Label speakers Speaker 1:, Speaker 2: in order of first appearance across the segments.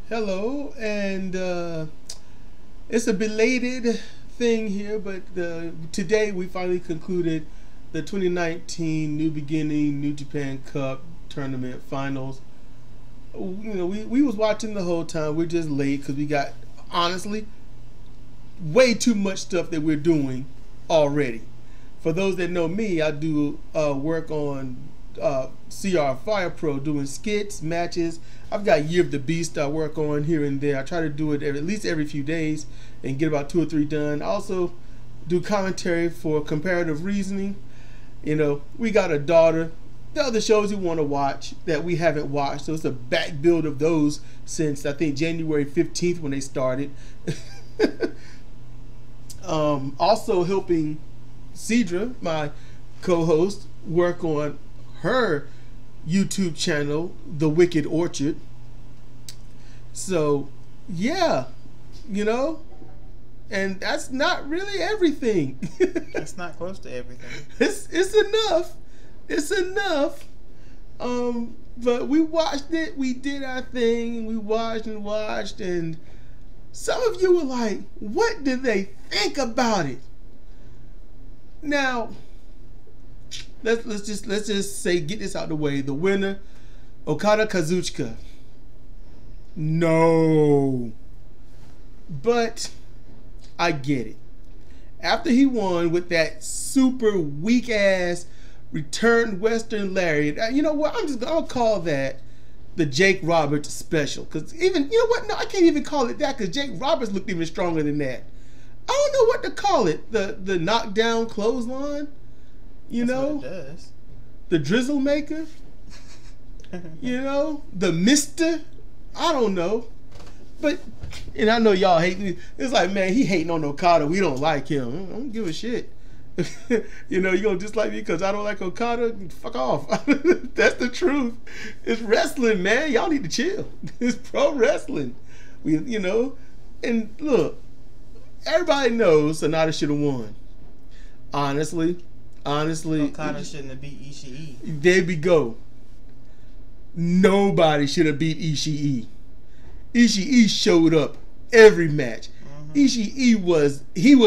Speaker 1: Hello, and it's a belated thing here, but today we finally concluded the 2019 New Beginning New Japan Cup Tournament Finals. You know, we was watching the whole time. We're just late because we got, honestly, way too much stuff that we're doing already. For those that know me, I do work on CR Fire Pro, doing skits, matches. I've got Year of the Beast I work on here and there. I try to do it at least every few days and get about 2 or 3 done. I also do commentary for Comparative Reasoning. You know, we got a daughter. The other shows you want to watch that we haven't watched, so it's a back build of those since I think January 15th when they started. Also helping Cedra, my co-host, work on her YouTube channel, The Wicked Orchard. So yeah, you know, and that's not really everything.
Speaker 2: That's not close to everything.
Speaker 1: It's enough. It's enough. But we watched it. We did our thing. We watched and watched, and some of you were like, "What did they think about it?" Now, let's just say, get this out of the way. The winner, Okada Kazuchika. No, but I get it. After he won with that super weak ass return Western lariat, you know what? I'll call that the Jake Roberts special. Because even, you know what? No, I can't even call it that because Jake Roberts looked even stronger than that. I don't know what to call it. The knockdown clothesline. You
Speaker 2: That's
Speaker 1: know,
Speaker 2: what it does.
Speaker 1: The drizzle maker. You know, the mister. I don't know. But, and I know y'all hate me. It's like, man, he hating on Okada. We don't like him. I don't give a shit. You know, you gonna dislike me because I don't like Okada? Fuck off. That's the truth. It's wrestling, man. Y'all need to chill. It's pro wrestling. You know, and look, everybody knows Sonata should have won. Honestly,
Speaker 2: Okada shouldn't have beat Ishii.
Speaker 1: There we go. Nobody should have beat Ishii. Ishii showed up every match. Ishii was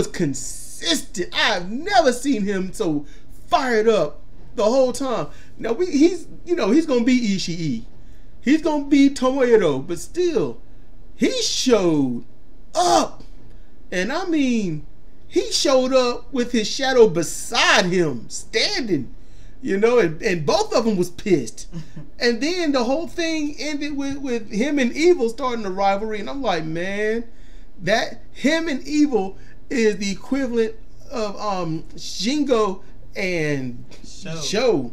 Speaker 1: consistent. I've never seen him so fired up the whole time. Now he's gonna beat Ishii. He's gonna beat Tomohiro, but still, he showed up. And I mean, he showed up with his shadow beside him, standing, you know, and both of them was pissed. And then the whole thing ended with him and Evil starting a rivalry. And I'm like, man, that him and Evil is the equivalent of Shingo and Sho.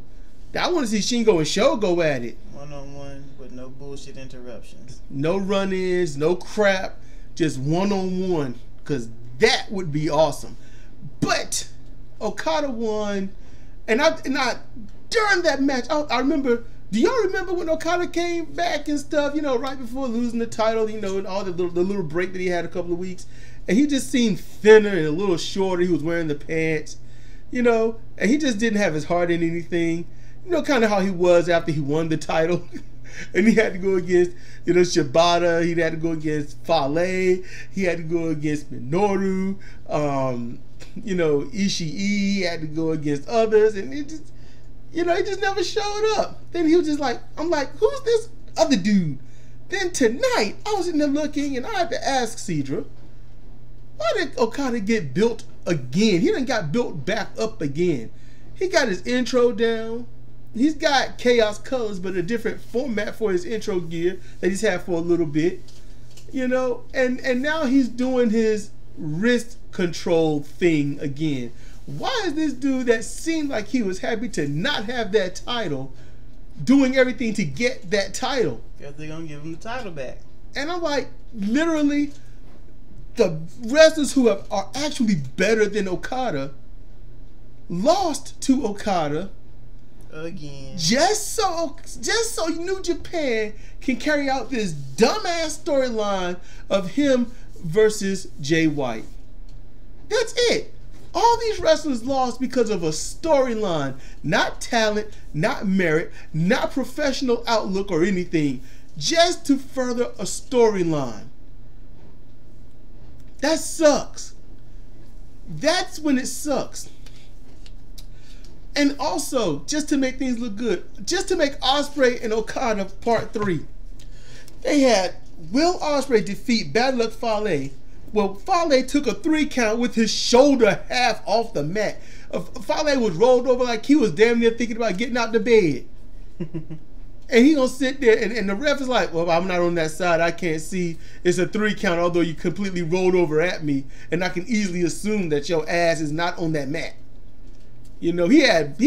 Speaker 1: I want to see Shingo and Sho go at it.
Speaker 2: One-on-one with no bullshit interruptions.
Speaker 1: No run-ins, no crap, just one-on-one. Because that would be awesome. But Okada won, and I during that match, I remember. Do y'all remember when Okada came back and stuff? You know, right before losing the title, you know, and all the little break that he had a couple of weeks, and he just seemed thinner and a little shorter. He was wearing the pants, you know, and he just didn't have his heart in anything. You know, kind of how he was after he won the title. And he had to go against, you know, Shibata. He had to go against Fale. He had to go against Minoru. You know, Ishii. He had to go against others. And it just, you know, he just never showed up. Then he was just like, I'm like, who's this other dude? Then tonight, I was in there looking, and I had to ask Cedra, why did Okada get built again? He done got built back up again. He got his intro down. He's got Chaos Colors, but a different format for his intro gear that he's had for a little bit, you know. And now he's doing his wrist control thing again. Why is this dude that seemed like he was happy to not have that title doing everything to get that title?
Speaker 2: Because they're going to give him the title back.
Speaker 1: And I'm like, literally, the wrestlers who are actually better than Okada lost to Okada
Speaker 2: again,
Speaker 1: just so New Japan can carry out this dumbass storyline of him versus Jay White. That's it. All these wrestlers lost because of a storyline, not talent, not merit, not professional outlook or anything. just to further a storyline. That sucks. That's when it sucks. And also, just to make things look good, just to make Ospreay and Okada Part 3, they had Will Ospreay defeat Bad Luck Fale. Well, Fale took a 3 count with his shoulder half off the mat. Fale was rolled over like he was damn near thinking about getting out the bed. And he gonna sit there, and the ref is like, well, I'm not on that side, I can't see. It's a 3 count, although you completely rolled over at me, and I can easily assume that your ass is not on that mat. You know, he had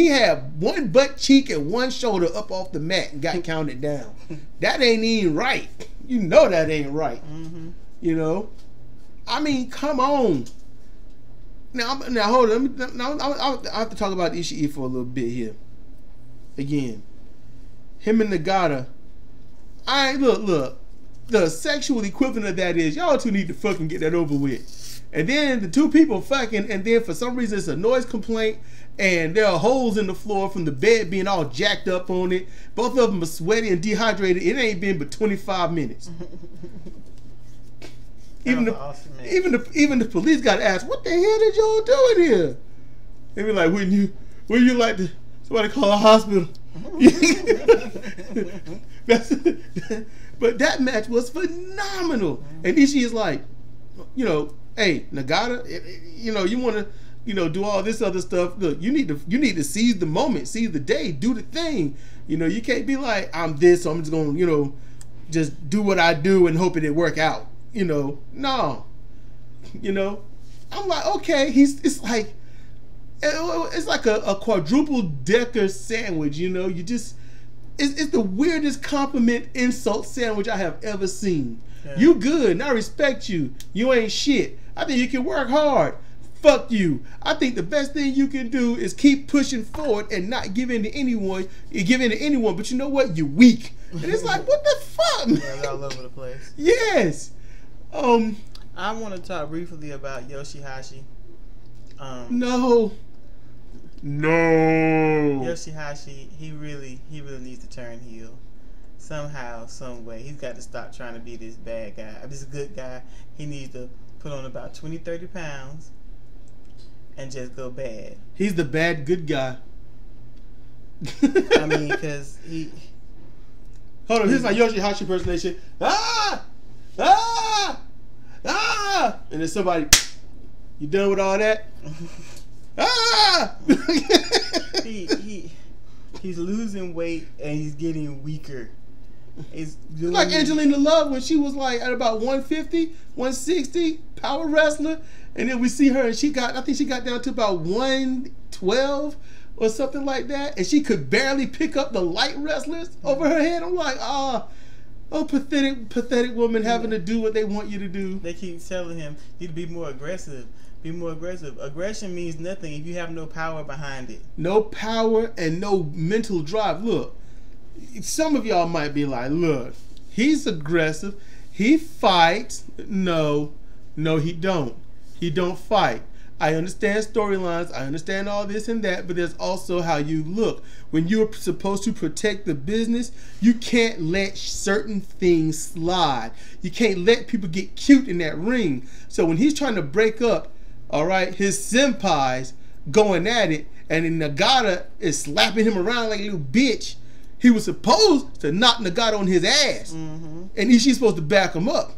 Speaker 1: one butt cheek and one shoulder up off the mat and got counted down. That ain't even right. You know that ain't right.
Speaker 2: Mm-hmm.
Speaker 1: You know, I mean, come on. Now hold on. I have to talk about Ishii for a little bit here. Again, him and Nagata. Look. The sexual equivalent of that is y'all two need to fucking get that over with. And then the two people fucking, and then for some reason it's a noise complaint, and there are holes in the floor from the bed being all jacked up on it. Both of them are sweaty and dehydrated. It ain't been but 25 minutes. Even the police got to ask, what the hell did y'all do in here? They be like, wouldn't you like to somebody call a hospital? But that match was phenomenal. And Ishii is like, you know, hey, Nagata, you know, you want to, you know, do all this other stuff. Look, you need to seize the moment, seize the day, do the thing. You know, you can't be like, I'm this, so I'm just going to, you know, just do what I do and hope it work out. You know, no. You know, I'm like, okay, it's like a quadruple decker sandwich. You know, it's the weirdest compliment insult sandwich I have ever seen. Yeah. You good, and I respect you. You ain't shit. I think you can work hard. Fuck you. I think the best thing you can do is keep pushing forward and not give in to anyone. You give in to anyone, but you know what? You're weak. And it's like, what the fuck, man?
Speaker 2: Yeah, all over the place.
Speaker 1: Yes.
Speaker 2: I want to talk briefly about Yoshihashi.
Speaker 1: No.
Speaker 2: Yoshihashi, he really needs to turn heel. Somehow, some way. He's got to stop trying to be this bad guy. This good guy. He needs to put on about 20-30 pounds and just go bad.
Speaker 1: He's the bad good guy.
Speaker 2: I mean, because he...
Speaker 1: Hold on, here's my Yoshihashi impersonation. Ah! Ah! Ah! And then somebody, you done with all that? Ah!
Speaker 2: He's losing weight and he's getting weaker. It's
Speaker 1: like Angelina Love when she was like at about 150, 160, power wrestler, and then we see her and I think she got down to about 112 or something like that, and she could barely pick up the light wrestlers over her head. I'm like, oh, pathetic woman having to do what they want you to do.
Speaker 2: They keep telling him, you need to be more aggressive. Be more aggressive. Aggression means nothing if you have no power behind it.
Speaker 1: No power and no mental drive. Look, some of y'all might be like, look, he's aggressive. He fights. No, he don't. He don't fight. I understand storylines. I understand all this and that, but there's also how you look. When you're supposed to protect the business, you can't let certain things slide. You can't let people get cute in that ring. So when he's trying to break up, all right, his senpais going at it, and then Nagata is slapping him around like a little bitch, he was supposed to knock Nagata on his ass.
Speaker 2: Mm-hmm.
Speaker 1: And Ishii's supposed to back him up.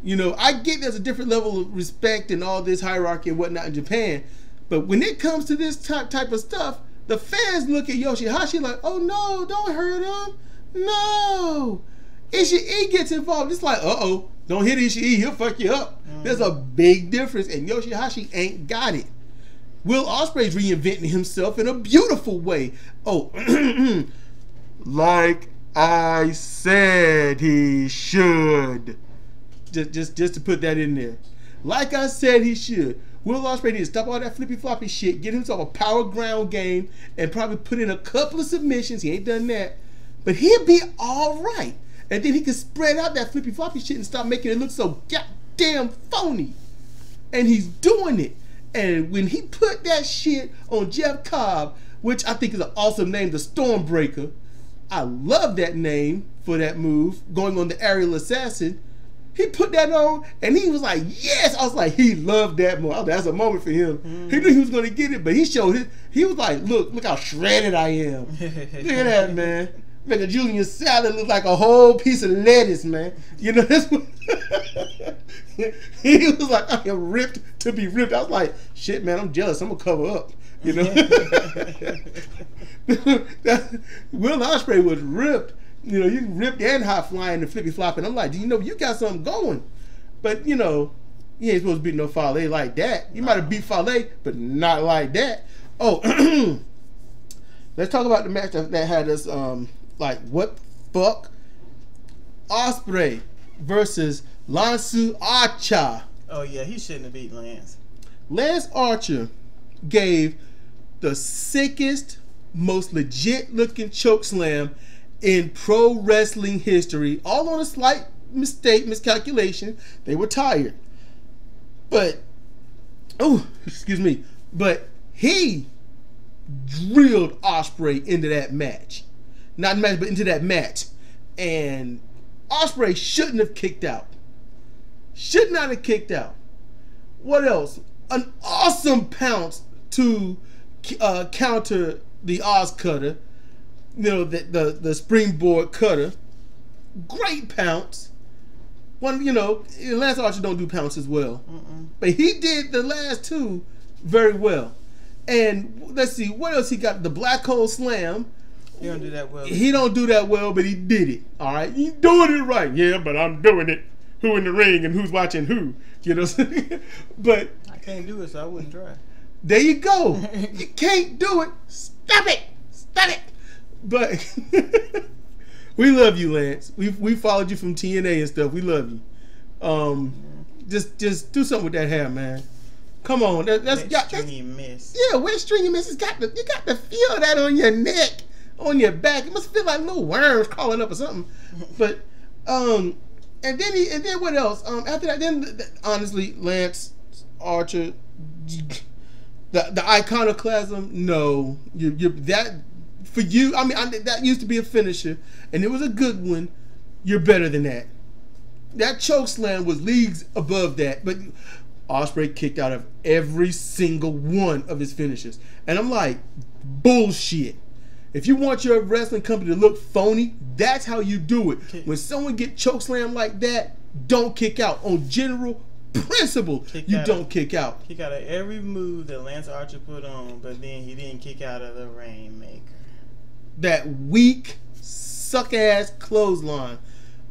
Speaker 1: You know, I get there's a different level of respect and all this hierarchy and whatnot in Japan, but when it comes to this type of stuff, the fans look at Yoshihashi like, oh no, don't hurt him. No. Ishii gets involved. It's like, uh-oh, don't hit Ishii, he'll fuck you up. Mm-hmm. There's a big difference, and Yoshihashi ain't got it. Will Ospreay's reinventing himself in a beautiful way. Oh, like I said he should. Just to put that in there. Like I said he should. Will Ospreay need to stop all that flippy floppy shit, get himself a power ground game, and probably put in a couple of submissions. He ain't done that. But he'll be alright. And then he can spread out that flippy floppy shit and stop making it look so goddamn phony. And he's doing it. And when he put that shit on Jeff Cobb, which I think is an awesome name, the Stormbreaker, I love that name for that move, going on the aerial assassin. He put that on, and he was like, yes. I was like, he loved that move. That's a moment for him. He knew he was going to get it, but he showed it. He was like, look how shredded I am. Look at that, man. Make a Julian salad look like a whole piece of lettuce, man. You know, that's what he was like, I am ripped to be ripped. I was like, shit, man, I'm jealous. I'm going to cover up. You know? Will Ospreay was ripped. You know, you ripped and high flying and flippy flopping. I'm like, do you know you got something going? But you know, you ain't supposed to beat no Fale like that. You might have beat Fale, but not like that. Oh, let's talk about the match that had us like, what the fuck? Ospreay versus Lance Archer.
Speaker 2: Oh yeah, he shouldn't have beat Lance.
Speaker 1: Lance Archer gave the sickest, most legit looking choke slam in pro wrestling history, all on a slight miscalculation. They were tired. But, but he drilled Ospreay into that match. Not match, but into that match. And Ospreay shouldn't have kicked out. Should not have kicked out. What else? An awesome pounce to counter the Oz cutter. You know, the springboard cutter. Great pounce. One, you know, Lance Archer don't do pounces well. But he did the last two very well. And let's see, what else he got? The black hole slam.
Speaker 2: He don't do that well.
Speaker 1: He don't do that well, but he did it. All right, he's doing it right. Yeah, but I'm doing it. Who in the ring and who's watching who? You know, but
Speaker 2: I can't do it, so I wouldn't try.
Speaker 1: There you go. You can't do it. Stop it. Stop it. But we love you, Lance. We followed you from TNA and stuff. We love you. Just do something with that hair, man. Come on. That's
Speaker 2: stringy mess.
Speaker 1: Yeah, wet stringy mess. You got to feel that on your neck, on your back. It must feel like little worms crawling up or something. But and then what else? After that, then honestly, Lance Archer, the iconoclasm. No, you that. For you, I mean, that used to be a finisher, and it was a good one. You're better than that. That choke slam was leagues above that, but Ospreay kicked out of every single one of his finishes. And I'm like, bullshit. If you want your wrestling company to look phony, that's how you do it. When someone get choke slammed like that, don't kick out. On general principle, you don't kick out.
Speaker 2: Kick out of every move that Lance Archer put on, but then he didn't kick out of the Rainmaker.
Speaker 1: That weak, suck-ass clothesline.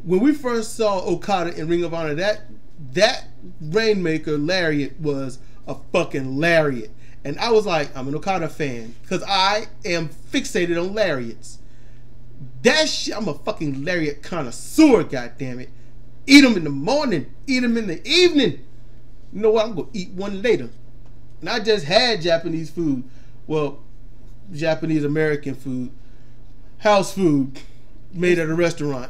Speaker 1: When we first saw Okada in Ring of Honor, that Rainmaker lariat was a fucking lariat. And I was like, I'm an Okada fan, because I am fixated on lariats. That shit, I'm a fucking lariat connoisseur, goddammit. Eat them in the morning, eat them in the evening. You know what, I'm going to eat one later. And I just had Japanese food. Well, Japanese-American food. House food made at a restaurant.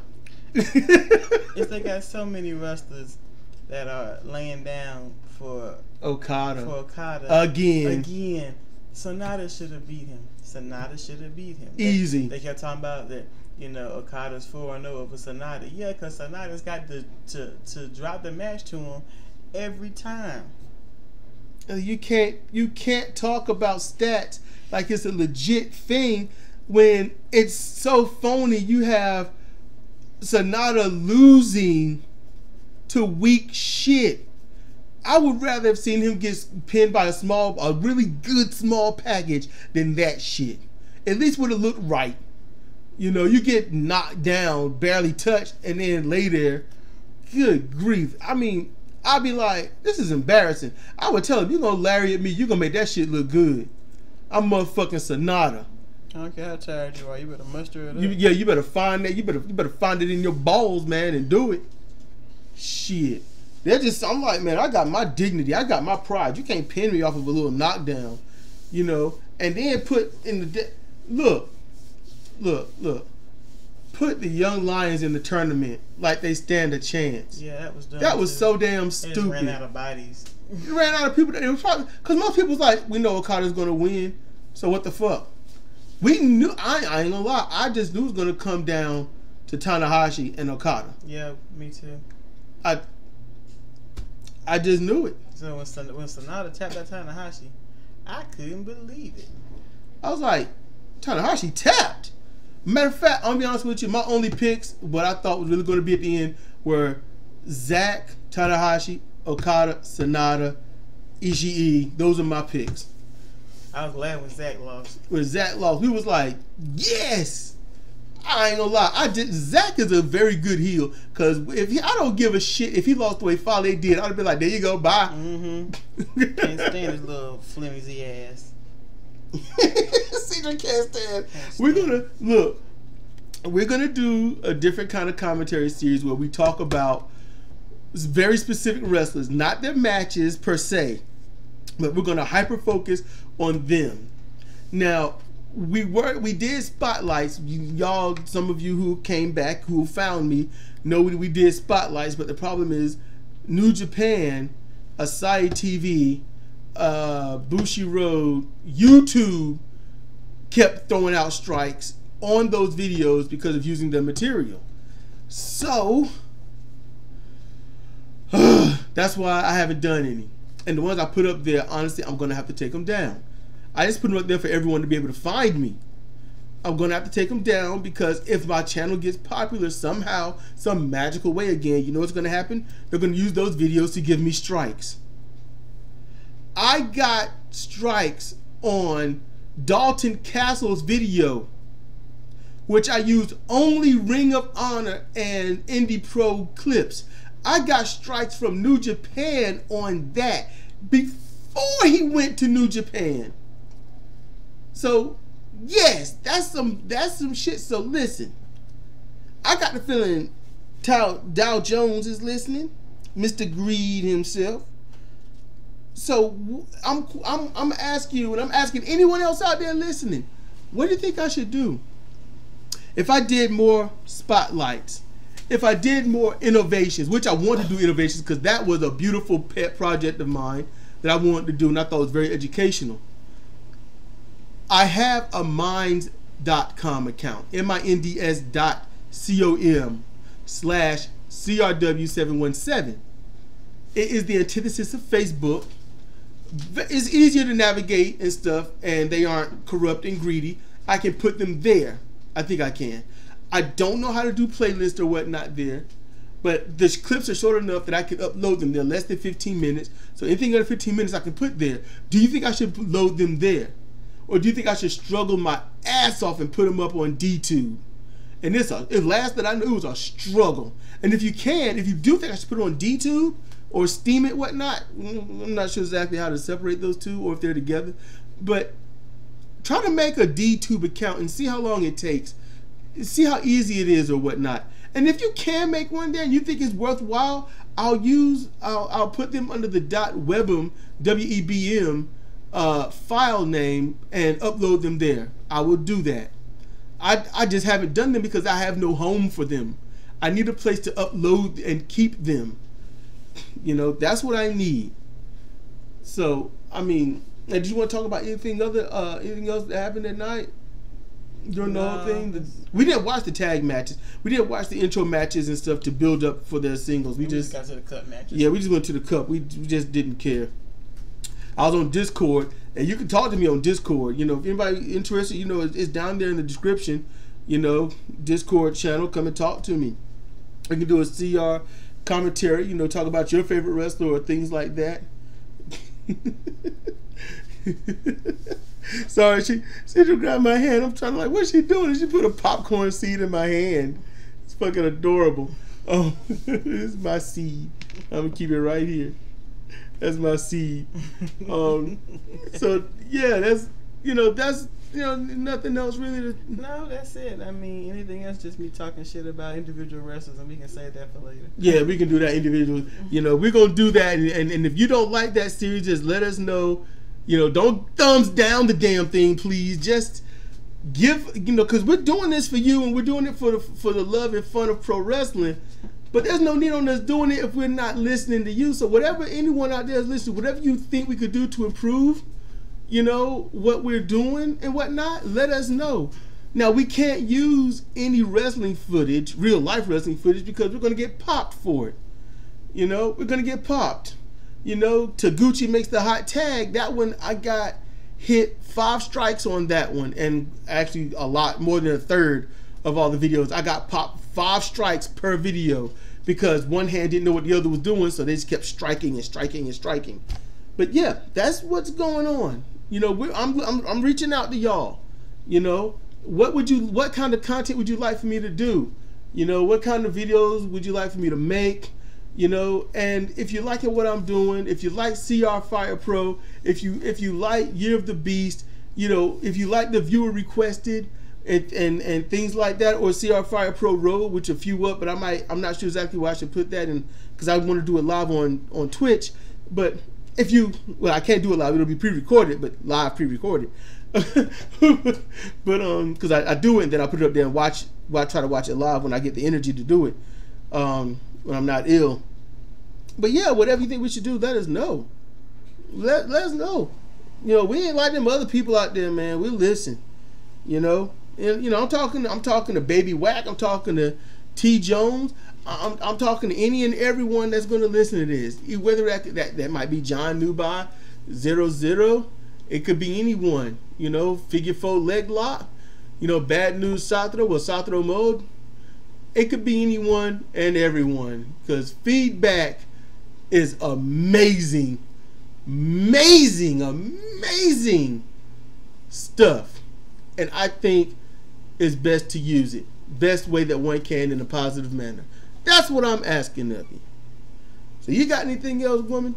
Speaker 2: If they got so many wrestlers that are laying down for
Speaker 1: Okada again,
Speaker 2: Sonata should have beat him.
Speaker 1: Easy.
Speaker 2: They kept talking about that. You know, Okada's 4-0 over Sonata. Yeah, because Sonata's got to drop the match to him every time.
Speaker 1: You can't talk about stats like it's a legit thing when it's so phony. You have Sonata losing to weak shit. I would rather have seen him get pinned by a really good small package than that shit. At least would have looked right. You know, you get knocked down, barely touched, and then lay there. Good grief. I mean, I'd be like, this is embarrassing. I would tell him, you're going to lariat me, you're going to make that shit look good. I'm motherfucking Sonata.
Speaker 2: I don't care how tired you are, you better muster it up.
Speaker 1: You better find that. You better find it in your balls, man, and do it. Shit. I'm like, man, I got my dignity. I got my pride. You can't pin me off of a little knockdown. You know? And then put in the... Look. Put the Young Lions in the tournament like they stand a chance.
Speaker 2: Yeah, that was dumb.
Speaker 1: That was so damn stupid. They just
Speaker 2: ran out of bodies.
Speaker 1: Ran out of people. Because most people was like, we know Okada's going to win, so what the fuck? We knew, I ain't gonna lie, I just knew it was going to come down to Tanahashi and Okada.
Speaker 2: Yeah, me too.
Speaker 1: I just knew it.
Speaker 2: So when Sonata tapped that Tanahashi, I couldn't believe it.
Speaker 1: I was like, Tanahashi tapped. Matter of fact, I'll be honest with you, my only picks, what I thought was really going to be at the end, were Zack, Tanahashi, Okada, Sonata, Ishii. Those are my picks.
Speaker 2: I was glad when Zack lost.
Speaker 1: When Zack lost, we was like, yes. I ain't gonna lie. Zack is a very good heel, because I don't give a shit if he lost the way Fale did. I'd be like, there you go, bye.
Speaker 2: Can't stand his little flimsy ass.
Speaker 1: Cedric can't stand. We're gonna do a different kind of commentary series where we talk about very specific wrestlers, not their matches per se, but we're gonna hyper focus on them. Now, we did spotlights. Y'all, some of you who came back, who found me, know we did spotlights, but the problem is New Japan, Asahi TV, Bushiroad, YouTube kept throwing out strikes on those videos because of using the material. So that's why I haven't done any. And the ones I put up there, honestly, I'm going to have to take them down. I just put them up there for everyone to be able to find me. I'm going to have to take them down because if my channel gets popular somehow, some magical way again, you know what's going to happen? They're going to use those videos to give me strikes. I got strikes on Dalton Castle's video, which I used only Ring of Honor and Indie Pro clips. I got strikes from New Japan on that before he went to New Japan. So, yes, that's some shit. So listen, I got the feeling Dow Jones is listening, Mr. Greed himself. So I'm asking you, and I'm asking anyone else out there listening, what do you think I should do? If I did more spotlights, if I did more innovations, which I want to do innovations because that was a beautiful pet project of mine that I wanted to do, and I thought it was very educational. I have a minds.com account, minds.com/CRW717. It is the antithesis of Facebook. It's easier to navigate and stuff, and they aren't corrupt and greedy. I can put them there. I think I can. I don't know how to do playlists or whatnot there, but the clips are short enough that I can upload them. They're less than 15 minutes, so anything under 15 minutes I can put there. Do you think I should load them there? Or do you think I should struggle my ass off and put them up on DTube? And last that I knew, it was a struggle. And if you do think I should put it on DTube or Steam it, whatnot, I'm not sure exactly how to separate those two or if they're together. But try to make a DTube account and see how long it takes. See how easy it is or whatnot. And if you can make one there and you think it's worthwhile, I'll put them under the .webm, WEBM file name and upload them there. I will do that. I just haven't done them because I have no home for them. I need a place to upload and keep them. You know, that's what I need. So, I mean, did you want to talk about anything else that happened at night during the whole thing? We didn't watch the tag matches. We didn't watch the intro matches and stuff to build up for their singles. We just
Speaker 2: got to the cup matches.
Speaker 1: Yeah, we just went to the cup. We just didn't care. I was on Discord, and you can talk to me on Discord. You know, if anybody interested, you know, it's down there in the description. You know, Discord channel. Come and talk to me. We can do a CR commentary. You know, talk about your favorite wrestler or things like that. Sorry, she just grabbed my hand. I'm trying to what's she doing? And she put a popcorn seed in my hand. It's fucking adorable. Oh, this is my seed. I'm gonna keep it right here. That's my seed. So yeah, that's nothing else really.
Speaker 2: No, that's it. I mean, anything else, just me talking shit about individual wrestlers, and we can save that for later.
Speaker 1: Yeah, we can do that individual. You know, we're gonna do that, and if you don't like that series, just let us know. You know, don't thumbs down the damn thing, please. Just give, because we're doing this for you, and we're doing it for the love and fun of pro wrestling. But there's no need on us doing it if we're not listening to you. So whatever anyone out there is listening, whatever you think we could do to improve, what we're doing and whatnot, let us know. Now, we can't use any wrestling footage, real life wrestling footage, because we're going to get popped for it. You know, we're going to get popped. You know, Taguchi makes the hot tag. That one, I got hit 5 strikes on that one. And actually a lot more than a third of all the videos. I got popped 5 strikes per video because one hand didn't know what the other was doing. So they just kept striking and striking and striking. But yeah, that's what's going on. You know, I'm reaching out to y'all. You know, what kind of content would you like for me to do? You know, what kind of videos would you like for me to make? You know, and if you like what I'm doing, if you like CR Fire Pro, if you like Year of the Beast, you know, if you like the viewer requested and things like that, or CR Fire Pro Road, which a few up, but I'm not sure exactly where I should put that in, because I want to do it live on Twitch. But if you, well, I can't do it live, it'll be pre-recorded, but live pre-recorded. But because I do it and then I put it up there and try to watch it live when I get the energy to do it, when I'm not ill. But yeah, whatever you think we should do, let us know. Let us know. You know, we ain't like them other people out there, man. We'll listen. You know, and you know, I'm talking to Baby Whack. I'm talking to T Jones. I'm talking to any and everyone that's going to listen to this. Whether that might be John Newby, 00. It could be anyone. You know, Figure 4 Leg Lock. You know, Bad News Satro or Satro Mode. It could be anyone and everyone, because feedback is amazing, amazing stuff, and I think it's best to use it best way that one can in a positive manner. That's what I'm asking of you. So you got anything else, woman?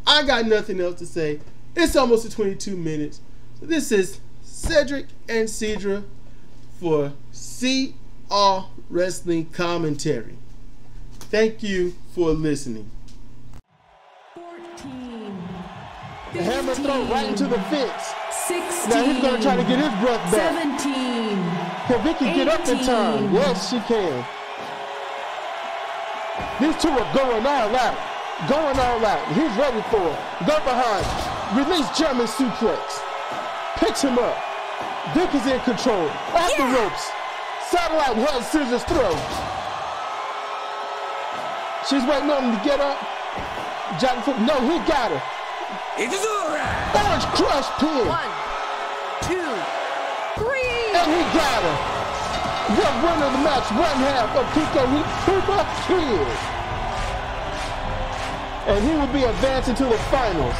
Speaker 1: I got nothing else to say. It's almost to 22 minutes. So this is Cedric and Cedra for CR Wrestling Commentary. Thank you for listening.
Speaker 3: 14,
Speaker 1: The hammer throw right into the fence.
Speaker 3: 16,
Speaker 1: Now he's going to try to get his breath back.
Speaker 3: 17,
Speaker 1: Can Vicky get up in
Speaker 3: 18.
Speaker 1: time? Yes, she can. These two are going all out. Going all out. He's ready for it. Go behind. Release German suplex. Picks him up. Vic is in control. Off the ropes. Satellite head scissors throw. She's waiting on him to get up. Jack foot. No, he got her. Orange crush pin.
Speaker 3: 1, 2, 3.
Speaker 1: And he got her. The winner of the match, one half of Pico Kid. And he will be advancing to the finals.